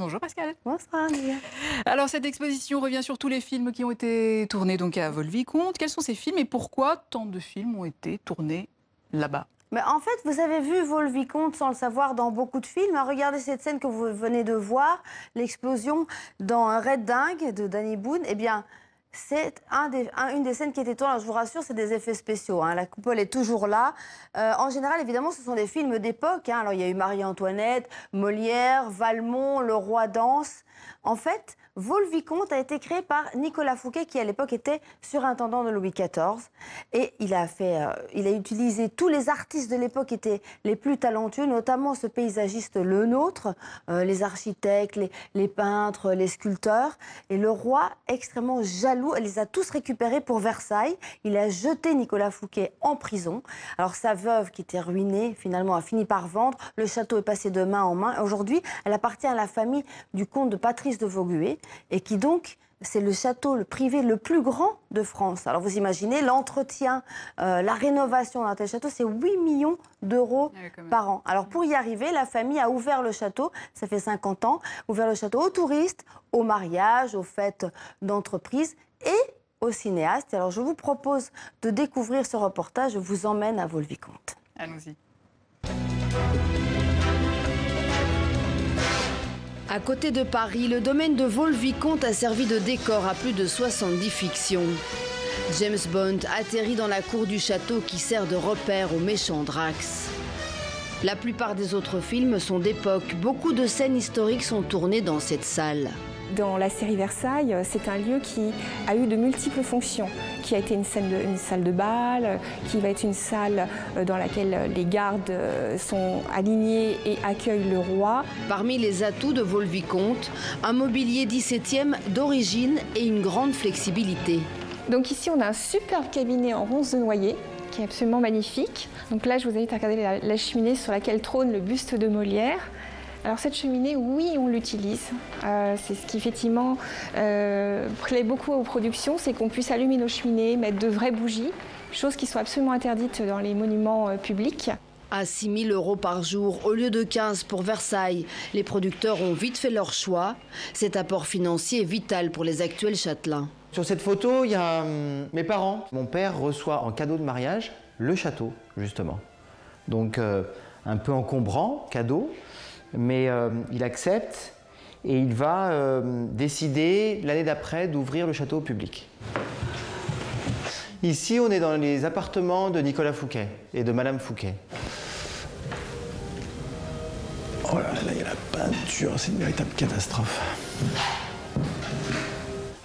Bonjour Pascal. Bonsoir Nia. Alors cette exposition revient sur tous les films qui ont été tournés donc à Volvicomte. Quels sont ces films et pourquoi tant de films ont été tournés là-bas? Mais en fait, vous avez vu Volvicomte sans le savoir dans beaucoup de films. Regardez cette scène que vous venez de voir, l'explosion dans un Red Dingue de Danny Boone. Eh bien, c'est une des scènes qui était tournée. Alors, je vous rassure, c'est des effets spéciaux. La coupole est toujours là. En général, évidemment, ce sont des films d'époque. Alors, il y a eu Marie-Antoinette, Molière, Valmont, Le Roi danse. En fait, Volvicomte a été créé par Nicolas Fouquet, qui à l'époque était surintendant de Louis XIV. Et il a utilisé tous les artistes de l'époque qui étaient les plus talentueux, notamment ce paysagiste Le Nôtre, les architectes, les peintres, les sculpteurs. Et le roi, extrêmement jaloux, elle les a tous récupérés pour Versailles. Il a jeté Nicolas Fouquet en prison. Alors sa veuve, qui était ruinée, finalement a fini par vendre. Le château est passé de main en main. Aujourd'hui, elle appartient à la famille du comte de Patrice de Vaugué, et qui donc, c'est le château privé le plus grand de France. Alors vous imaginez, l'entretien, la rénovation d'un tel château, c'est 8 millions d'euros par an. Alors pour y arriver, la famille a ouvert le château, ça fait 50 ans, ouvert le château aux touristes, aux mariages, aux fêtes d'entreprise et aux cinéastes. Alors je vous propose de découvrir ce reportage, je vous emmène à Volvicomte. Allons-y. À côté de Paris, le domaine de Volvicomte a servi de décor à plus de 70 fictions. James Bond atterrit dans la cour du château qui sert de repère au méchant Drax. La plupart des autres films sont d'époque. Beaucoup de scènes historiques sont tournées dans cette salle. Dans la série Versailles, c'est un lieu qui a eu de multiples fonctions, qui a été une salle de bal, qui va être une salle dans laquelle les gardes sont alignés et accueillent le roi. Parmi les atouts de Volvicomte, un mobilier 17e d'origine et une grande flexibilité. Donc ici, on a un superbe cabinet en ronce de noyer, qui est absolument magnifique. Donc là, je vous invite à regarder la cheminée sur laquelle trône le buste de Molière. Alors cette cheminée, oui, on l'utilise. C'est ce qui effectivement plaît beaucoup aux productions, c'est qu'on puisse allumer nos cheminées, mettre de vraies bougies, choses qui sont absolument interdites dans les monuments publics. À 6 000 € par jour au lieu de 15 pour Versailles, les producteurs ont vite fait leur choix. Cet apport financier est vital pour les actuels châtelains. Sur cette photo, il y a mes parents. Mon père reçoit en cadeau de mariage le château, justement. Donc un peu encombrant, cadeau. Mais il accepte et il va décider l'année d'après d'ouvrir le château au public. Ici, on est dans les appartements de Nicolas Fouquet et de Madame Fouquet. Oh là là, il y a la peinture, c'est une véritable catastrophe.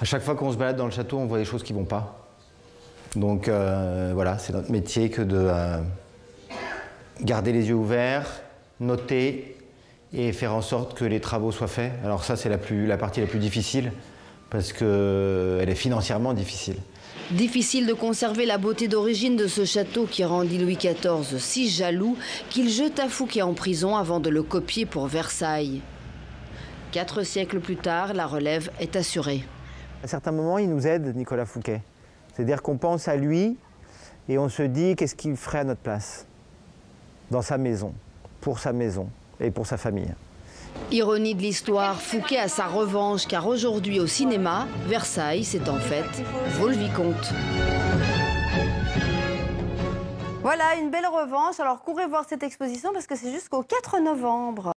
À chaque fois qu'on se balade dans le château, on voit des choses qui ne vont pas. Donc voilà, c'est notre métier que de garder les yeux ouverts, noter et faire en sorte que les travaux soient faits. Alors ça, c'est la partie la plus difficile parce qu'elle est financièrement difficile. Difficile de conserver la beauté d'origine de ce château qui rendit Louis XIV si jaloux qu'il jeta Fouquet en prison avant de le copier pour Versailles. 4 siècles plus tard, la relève est assurée. À certains moments, il nous aide, Nicolas Fouquet. C'est-à-dire qu'on pense à lui et on se dit qu'est-ce qu'il ferait à notre place, dans sa maison, pour sa maison et pour sa famille. Ironie de l'histoire, Fouquet a sa revanche car aujourd'hui au cinéma, Versailles, c'est en fait Volvicomte. Voilà, une belle revanche. Alors courez voir cette exposition parce que c'est jusqu'au 4 novembre.